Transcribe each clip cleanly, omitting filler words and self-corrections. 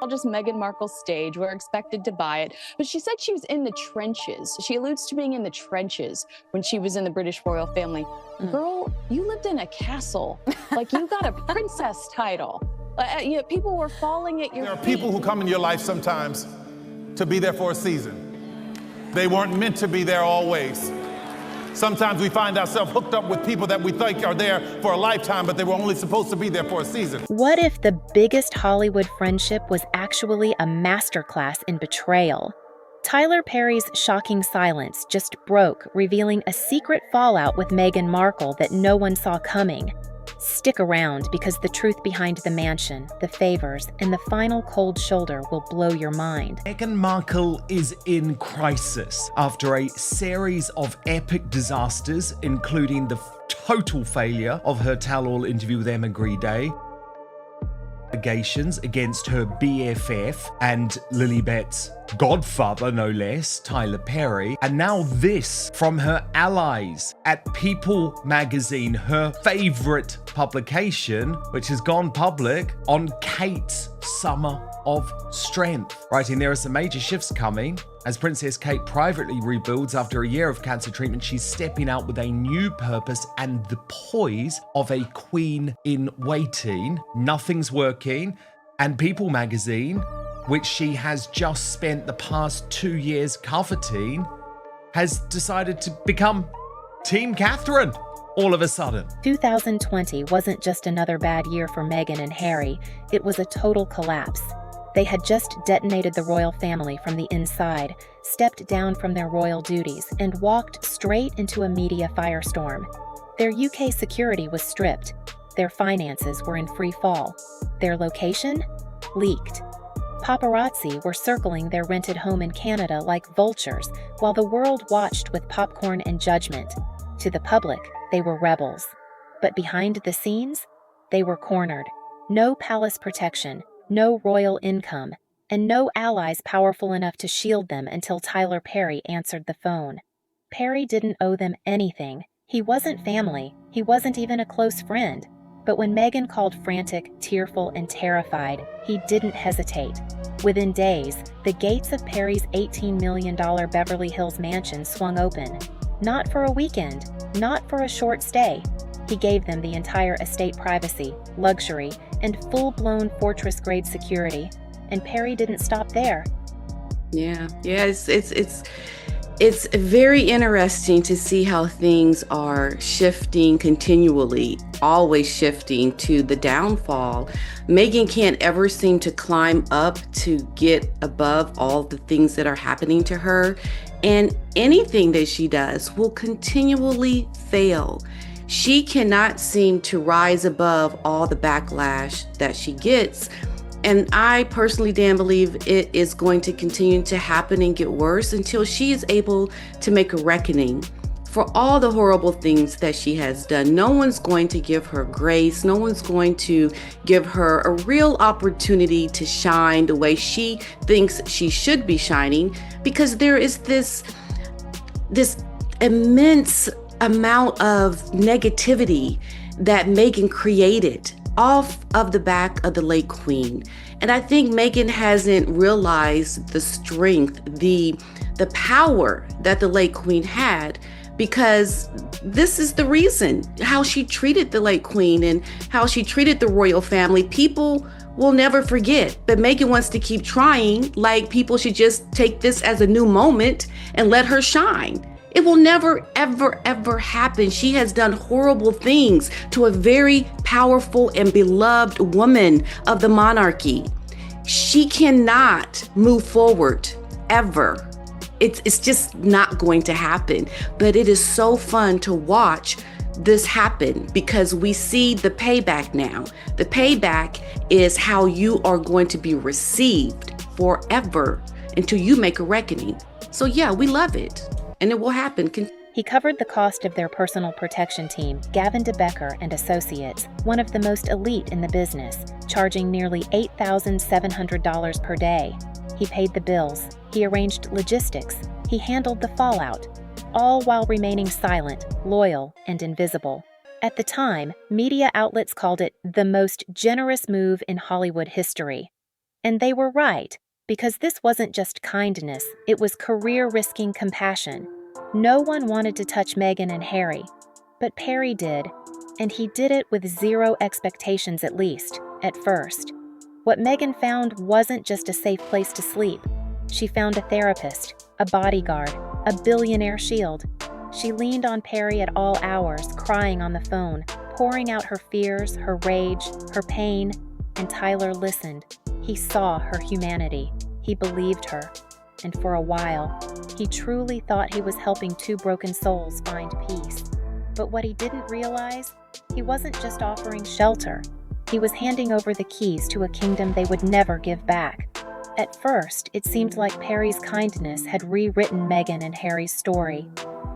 Just Meghan Markle's stage. We're expected to buy it. But she said she was in the trenches. She alludes to being in the trenches when she was in the British royal family. Girl, you lived in a castle. Like, you got a princess title. People were falling at your feet. There are people who come in your life sometimes to be there for a season. They weren't meant to be there always. Sometimes we find ourselves hooked up with people that we think are there for a lifetime, but they were only supposed to be there for a season. What if the biggest Hollywood friendship was actually a masterclass in betrayal? Tyler Perry's shocking silence just broke, revealing a secret fallout with Meghan Markle that no one saw coming. Stick around, because the truth behind the mansion, the favors, and the final cold shoulder will blow your mind. Meghan Markle is in crisis after a series of epic disasters, including the total failure of her tell-all interview with Emma Grede, allegations against her BFF and Lilibet's godfather, no less, Tyler Perry, and now this from her allies at People magazine, her favorite publication, which has gone public on Kate's summer of strength. Writing, there are some major shifts coming. As Princess Kate privately rebuilds after a year of cancer treatment, she's stepping out with a new purpose and the poise of a queen in waiting. Nothing's working, and People magazine, which she has just spent the past 2 years coveting, has decided to become Team Catherine all of a sudden. 2020 wasn't just another bad year for Meghan and Harry, it was a total collapse. They had just detonated the royal family from the inside, stepped down from their royal duties, and walked straight into a media firestorm. Their UK security was stripped. Their finances were in free fall. Their location? Leaked. Paparazzi were circling their rented home in Canada like vultures, while the world watched with popcorn and judgment. To the public, they were rebels. But behind the scenes, they were cornered. No palace protection, no royal income, and no allies powerful enough to shield them until Tyler Perry answered the phone. Perry didn't owe them anything. He wasn't family. He wasn't even a close friend. But when Meghan called frantic, tearful, and terrified, he didn't hesitate. Within days, the gates of Perry's $18 million Beverly Hills mansion swung open. Not for a weekend, not for a short stay. He gave them the entire estate privacy, luxury, and full-blown fortress-grade security. And Perry didn't stop there. Yeah, it's very interesting to see how things are shifting continually, always shifting to the downfall. Meghan can't ever seem to climb up to get above all the things that are happening to her, and anything that she does will continually fail. She cannot seem to rise above all the backlash that she gets. And I personally, Dan, believe it is going to continue to happen and get worse until she is able to make a reckoning for all the horrible things that she has done. No one's going to give her grace. No one's going to give her a real opportunity to shine the way she thinks she should be shining, because there is this immense amount of negativity that Meghan created off of the back of the late queen. And I think Meghan hasn't realized the strength, the power that the late queen had, because this is the reason how she treated the late queen and how she treated the royal family. People will never forget, but Meghan wants to keep trying, like people should just take this as a new moment and let her shine. It will never, ever, ever happen. She has done horrible things to a very powerful and beloved woman of the monarchy. She cannot move forward, ever. It's just not going to happen. But it is so fun to watch this happen, because we see the payback now. The payback is how you are going to be received forever until you make a reckoning. So yeah, we love it. And it will happen. He covered the cost of their personal protection team, Gavin DeBecker and Associates, one of the most elite in the business, charging nearly $8,700 per day. He paid the bills, he arranged logistics, he handled the fallout, all while remaining silent, loyal, and invisible. At the time, media outlets called it the most generous move in Hollywood history. And they were right, because this wasn't just kindness, it was career-risking compassion. No one wanted to touch Meghan and Harry, but Perry did, and he did it with zero expectations, at least, at first. What Meghan found wasn't just a safe place to sleep. She found a therapist, a bodyguard, a billionaire shield. She leaned on Perry at all hours, crying on the phone, pouring out her fears, her rage, her pain, and Tyler listened. He saw her humanity. He believed her. And for a while, he truly thought he was helping two broken souls find peace. But what he didn't realize, he wasn't just offering shelter. He was handing over the keys to a kingdom they would never give back. At first, it seemed like Perry's kindness had rewritten Meghan and Harry's story.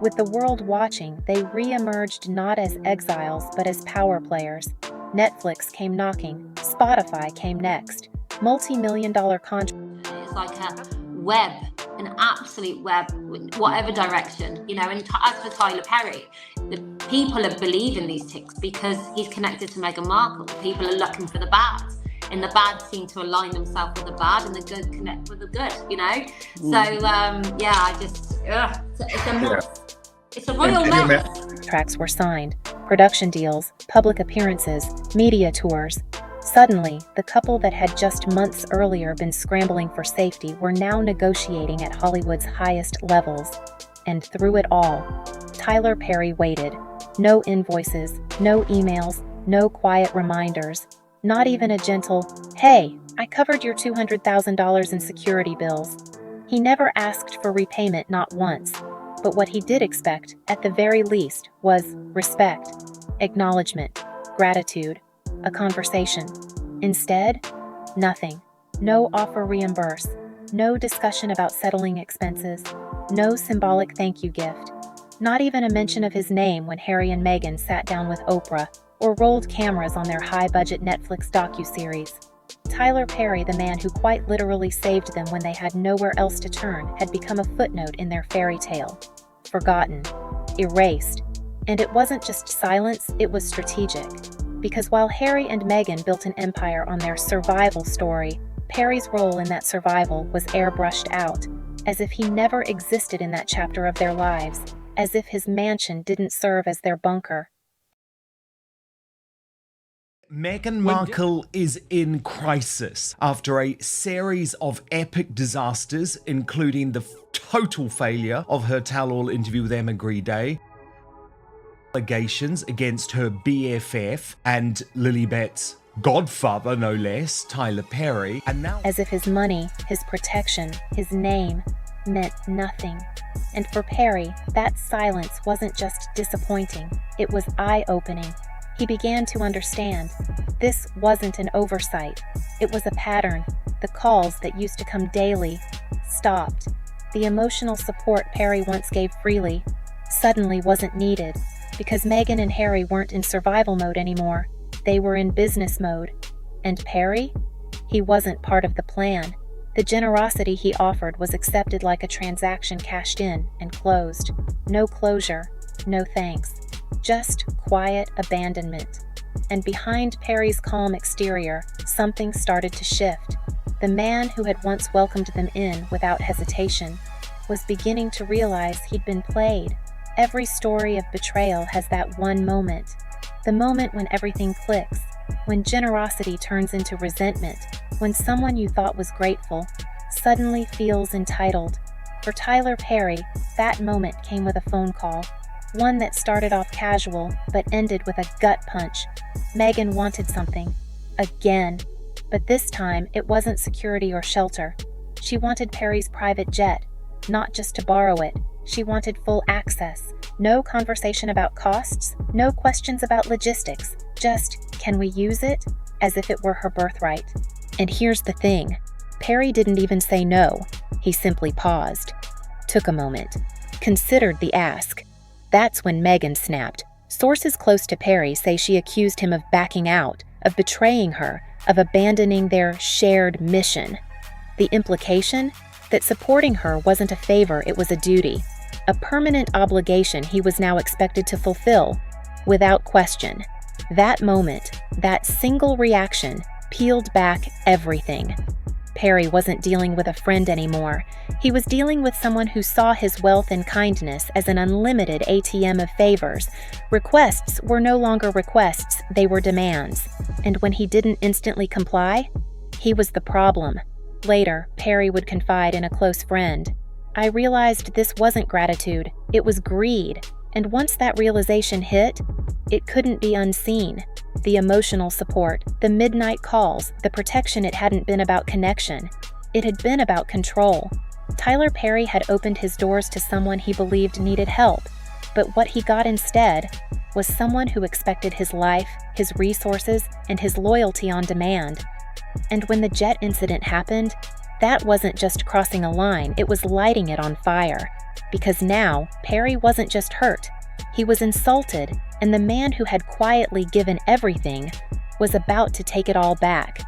With the world watching, they re-emerged not as exiles but as power players. Netflix came knocking. Spotify came next. Multi-million-dollar contract. It's like a web, an absolute web, whatever direction, you know. And as for Tyler Perry, the people are believing these ticks because he's connected to Meghan Markle. People are looking for the bad, and the bad seem to align themselves with the bad, and the good connect with the good, you know. So I just it's a mess. It's a royal mess. Contracts were signed, production deals, public appearances, media tours. Suddenly, the couple that had just months earlier been scrambling for safety were now negotiating at Hollywood's highest levels. And through it all, Tyler Perry waited. No invoices, no emails, no quiet reminders, not even a gentle, "Hey, I covered your $200,000 in security bills." He never asked for repayment, not once. But what he did expect, at the very least, was respect, acknowledgement, gratitude, a conversation. Instead, nothing. No offer reimburse, no discussion about settling expenses, no symbolic thank you gift, not even a mention of his name when Harry and Meghan sat down with Oprah or rolled cameras on their high-budget Netflix docuseries. Tyler Perry, the man who quite literally saved them when they had nowhere else to turn, had become a footnote in their fairy tale. Forgotten, erased. And it wasn't just silence, it was strategic. Because while Harry and Meghan built an empire on their survival story, Perry's role in that survival was airbrushed out, as if he never existed in that chapter of their lives, as if his mansion didn't serve as their bunker. Meghan Markle is in crisis after a series of epic disasters, including the total failure of her tell-all interview with Emma Grede, allegations against her BFF and Lilibet's godfather, no less, Tyler Perry, and now... As if his money, his protection, his name meant nothing. And for Perry, that silence wasn't just disappointing, it was eye-opening. He began to understand. This wasn't an oversight. It was a pattern. The calls that used to come daily stopped. The emotional support Perry once gave freely suddenly wasn't needed because Meghan and Harry weren't in survival mode anymore. They were in business mode. And Perry? He wasn't part of the plan. The generosity he offered was accepted like a transaction cashed in and closed. No closure, no thanks. Just quiet abandonment. And behind Perry's calm exterior, something started to shift. The man who had once welcomed them in without hesitation was beginning to realize he'd been played. Every story of betrayal has that one moment. The moment when everything clicks, when generosity turns into resentment, when someone you thought was grateful suddenly feels entitled. For Tyler Perry, that moment came with a phone call. One that started off casual, but ended with a gut punch. Meghan wanted something. Again. But this time, it wasn't security or shelter. She wanted Perry's private jet. Not just to borrow it. She wanted full access. No conversation about costs. No questions about logistics. Just, can we use it? As if it were her birthright. And here's the thing. Perry didn't even say no. He simply paused. Took a moment. Considered the ask. That's when Meghan snapped. Sources close to Perry say she accused him of backing out, of betraying her, of abandoning their shared mission. The implication? That supporting her wasn't a favor, it was a duty. A permanent obligation he was now expected to fulfill, without question. That moment, that single reaction, peeled back everything. Perry wasn't dealing with a friend anymore. He was dealing with someone who saw his wealth and kindness as an unlimited ATM of favors. Requests were no longer requests, they were demands. And when he didn't instantly comply, he was the problem. Later, Perry would confide in a close friend. I realized this wasn't gratitude, it was greed. And once that realization hit, it couldn't be unseen. The emotional support, the midnight calls, the protection, it hadn't been about connection. It had been about control. Tyler Perry had opened his doors to someone he believed needed help, but what he got instead was someone who expected his life, his resources, and his loyalty on demand. And when the jet incident happened, that wasn't just crossing a line, it was lighting it on fire. Because now, Perry wasn't just hurt, he was insulted, and the man who had quietly given everything was about to take it all back.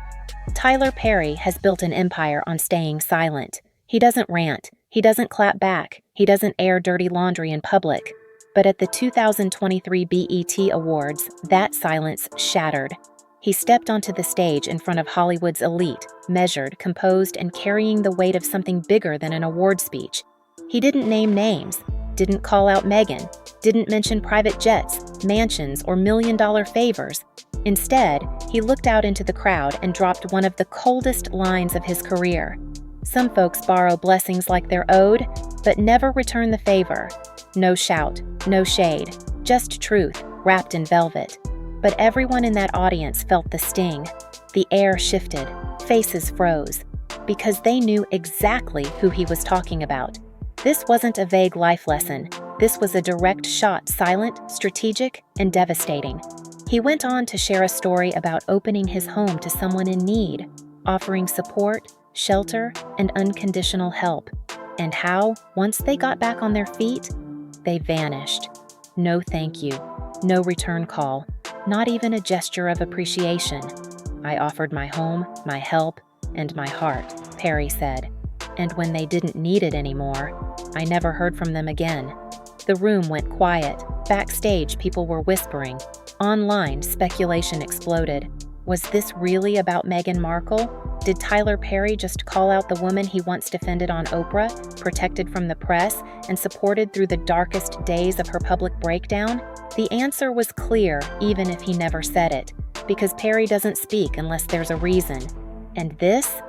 Tyler Perry has built an empire on staying silent. He doesn't rant, he doesn't clap back, he doesn't air dirty laundry in public. But at the 2023 BET Awards, that silence shattered. He stepped onto the stage in front of Hollywood's elite, measured, composed, and carrying the weight of something bigger than an award speech. He didn't name names, didn't call out Meghan, didn't mention private jets, mansions, or million-dollar favors. Instead, he looked out into the crowd and dropped one of the coldest lines of his career. Some folks borrow blessings like they're owed, but never return the favor. No shout, no shade, just truth, wrapped in velvet. But everyone in that audience felt the sting. The air shifted, faces froze, because they knew exactly who he was talking about. This wasn't a vague life lesson. This was a direct shot, silent, strategic, and devastating. He went on to share a story about opening his home to someone in need, offering support, shelter, and unconditional help, and how, once they got back on their feet, they vanished. No thank you, no return call, not even a gesture of appreciation. I offered my home, my help, and my heart, Perry said. And when they didn't need it anymore, I never heard from them again. The room went quiet. Backstage, people were whispering. Online, speculation exploded. Was this really about Meghan Markle? Did Tyler Perry just call out the woman he once defended on Oprah, protected from the press, and supported through the darkest days of her public breakdown? The answer was clear, even if he never said it, because Perry doesn't speak unless there's a reason. And this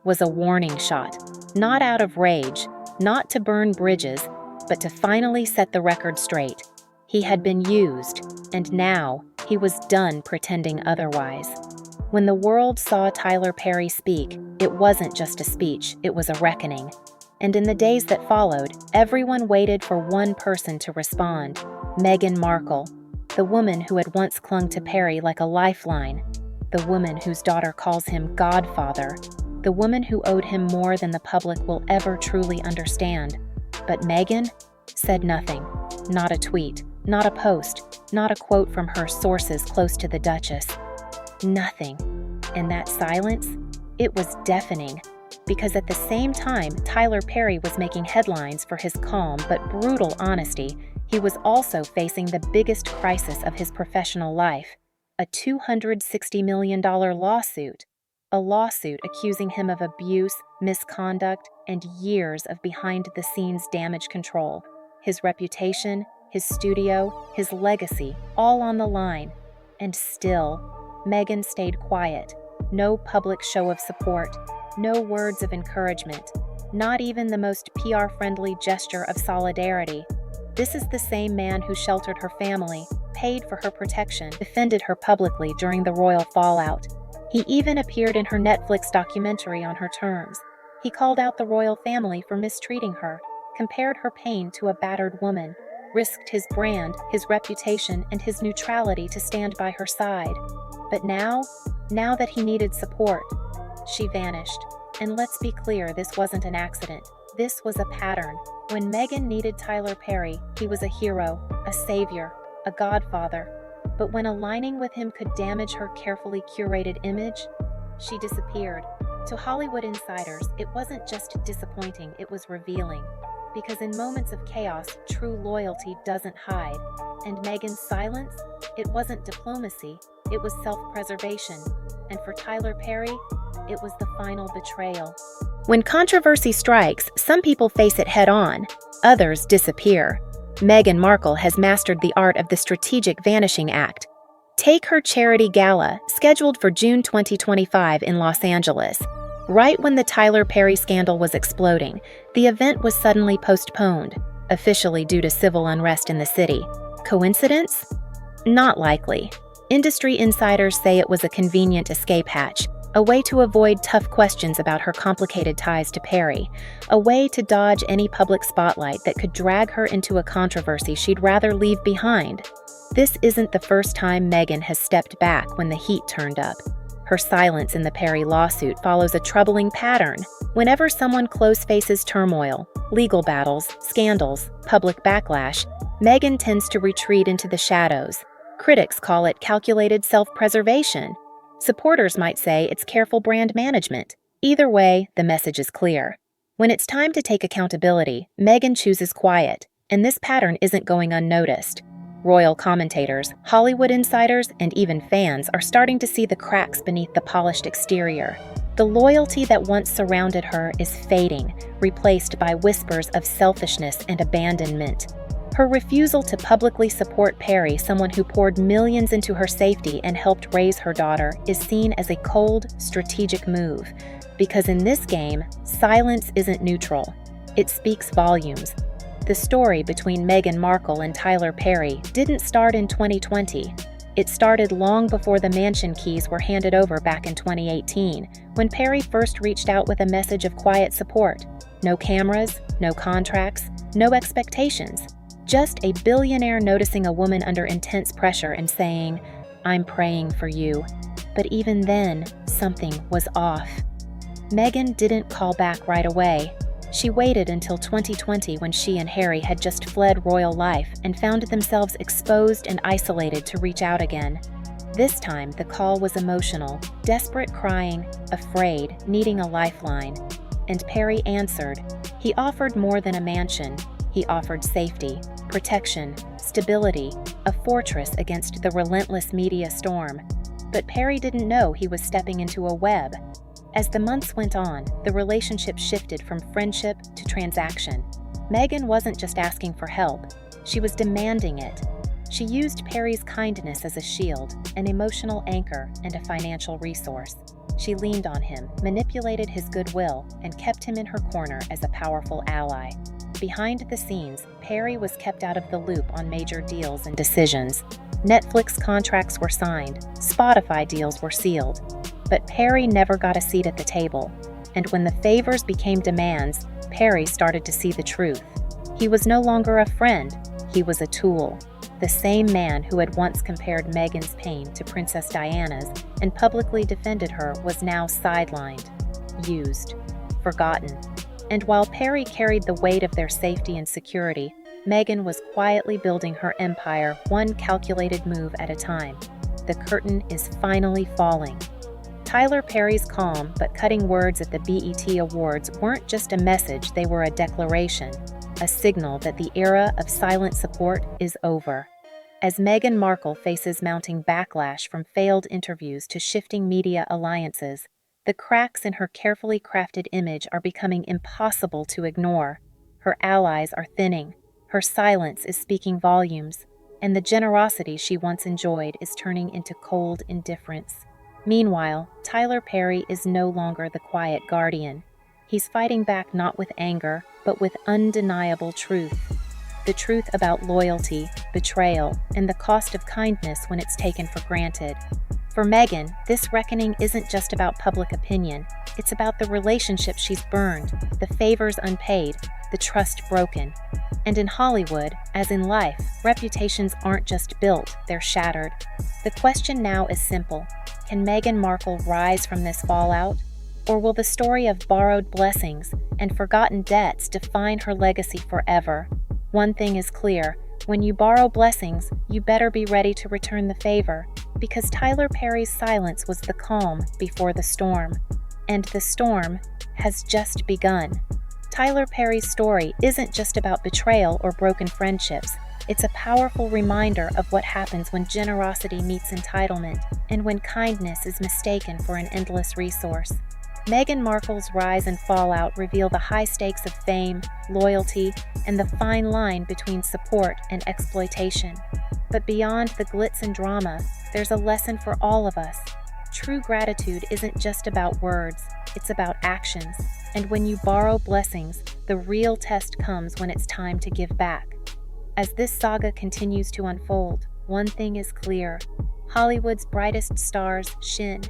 was a warning shot. Not out of rage, not to burn bridges, but to finally set the record straight. He had been used, and now he was done pretending otherwise. When the world saw Tyler Perry speak, it wasn't just a speech, it was a reckoning. And in the days that followed, everyone waited for one person to respond: Meghan Markle, the woman who had once clung to Perry like a lifeline, the woman whose daughter calls him Godfather, the woman who owed him more than the public will ever truly understand. But Meghan said nothing. Not a tweet, not a post, not a quote from her sources close to the Duchess. Nothing. And that silence, it was deafening. Because at the same time Tyler Perry was making headlines for his calm but brutal honesty, he was also facing the biggest crisis of his professional life: a $260 million lawsuit. A lawsuit accusing him of abuse, misconduct, and years of behind-the-scenes damage control. His reputation, his studio, his legacy, all on the line. And still, Meghan stayed quiet. No public show of support, no words of encouragement, not even the most PR-friendly gesture of solidarity. This is the same man who sheltered her family, paid for her protection, defended her publicly during the royal fallout. He even appeared in her Netflix documentary on her terms. He called out the royal family for mistreating her, compared her pain to a battered woman, risked his brand, his reputation, and his neutrality to stand by her side. But now that he needed support, she vanished. And let's be clear, this wasn't an accident. This was a pattern. When Meghan needed Tyler Perry, he was a hero, a savior, a godfather. But when aligning with him could damage her carefully curated image, she disappeared. To Hollywood insiders, it wasn't just disappointing, it was revealing. Because in moments of chaos, true loyalty doesn't hide. And Meghan's silence, it wasn't diplomacy, it was self-preservation. And for Tyler Perry, it was the final betrayal. When controversy strikes, some people face it head-on, others disappear. Meghan Markle has mastered the art of the strategic vanishing act. Take her charity gala, scheduled for June 2025 in Los Angeles. Right when the Tyler Perry scandal was exploding, the event was suddenly postponed, officially due to civil unrest in the city. Coincidence? Not likely. Industry insiders say it was a convenient escape hatch, a way to avoid tough questions about her complicated ties to Perry, a way to dodge any public spotlight that could drag her into a controversy she'd rather leave behind. This isn't the first time Meghan has stepped back when the heat turned up. Her silence in the Perry lawsuit follows a troubling pattern. Whenever someone close faces turmoil, legal battles, scandals, public backlash, Meghan tends to retreat into the shadows. Critics call it calculated self-preservation. Supporters might say it's careful brand management. Either way, the message is clear. When it's time to take accountability, Meghan chooses quiet, and this pattern isn't going unnoticed. Royal commentators, Hollywood insiders, and even fans are starting to see the cracks beneath the polished exterior. The loyalty that once surrounded her is fading, replaced by whispers of selfishness and abandonment. Her refusal to publicly support Perry, someone who poured millions into her safety and helped raise her daughter, is seen as a cold, strategic move. Because in this game, silence isn't neutral. It speaks volumes. The story between Meghan Markle and Tyler Perry didn't start in 2020. It started long before the mansion keys were handed over back in 2018, when Perry first reached out with a message of quiet support. No cameras, no contracts, no expectations. Just a billionaire noticing a woman under intense pressure and saying, "I'm praying for you." But even then, something was off. Meghan didn't call back right away. She waited until 2020 when she and Harry had just fled royal life and found themselves exposed and isolated to reach out again. This time, the call was emotional, desperate crying, afraid, needing a lifeline. And Perry answered. He offered more than a mansion. He offered safety, protection, stability, a fortress against the relentless media storm. But Perry didn't know he was stepping into a web. As the months went on, the relationship shifted from friendship to transaction. Meghan wasn't just asking for help, she was demanding it. She used Perry's kindness as a shield, an emotional anchor, and a financial resource. She leaned on him, manipulated his goodwill, and kept him in her corner as a powerful ally. Behind the scenes, Perry was kept out of the loop on major deals and decisions. Netflix contracts were signed, Spotify deals were sealed. But Perry never got a seat at the table. And when the favors became demands, Perry started to see the truth. He was no longer a friend, he was a tool. The same man who had once compared Meghan's pain to Princess Diana's and publicly defended her was now sidelined, used, forgotten. And while Perry carried the weight of their safety and security, Meghan was quietly building her empire one calculated move at a time. The curtain is finally falling. Tyler Perry's calm but cutting words at the BET Awards weren't just a message, they were a declaration, a signal that the era of silent support is over. As Meghan Markle faces mounting backlash from failed interviews to shifting media alliances, the cracks in her carefully crafted image are becoming impossible to ignore. Her allies are thinning, her silence is speaking volumes, and the generosity she once enjoyed is turning into cold indifference. Meanwhile, Tyler Perry is no longer the quiet guardian. He's fighting back not with anger, but with undeniable truth. The truth about loyalty, betrayal, and the cost of kindness when it's taken for granted. For Meghan, this reckoning isn't just about public opinion. It's about the relationship she's burned, the favors unpaid, the trust broken. And in Hollywood, as in life, reputations aren't just built, they're shattered. The question now is simple. Can Meghan Markle rise from this fallout? Or will the story of borrowed blessings and forgotten debts define her legacy forever? One thing is clear, when you borrow blessings, you better be ready to return the favor, because Tyler Perry's silence was the calm before the storm. And the storm has just begun. Tyler Perry's story isn't just about betrayal or broken friendships. It's a powerful reminder of what happens when generosity meets entitlement and when kindness is mistaken for an endless resource. Meghan Markle's rise and fallout reveal the high stakes of fame, loyalty, and the fine line between support and exploitation. But beyond the glitz and drama, there's a lesson for all of us. True gratitude isn't just about words, it's about actions. And when you borrow blessings, the real test comes when it's time to give back. As this saga continues to unfold, one thing is clear: Hollywood's brightest stars, Shin,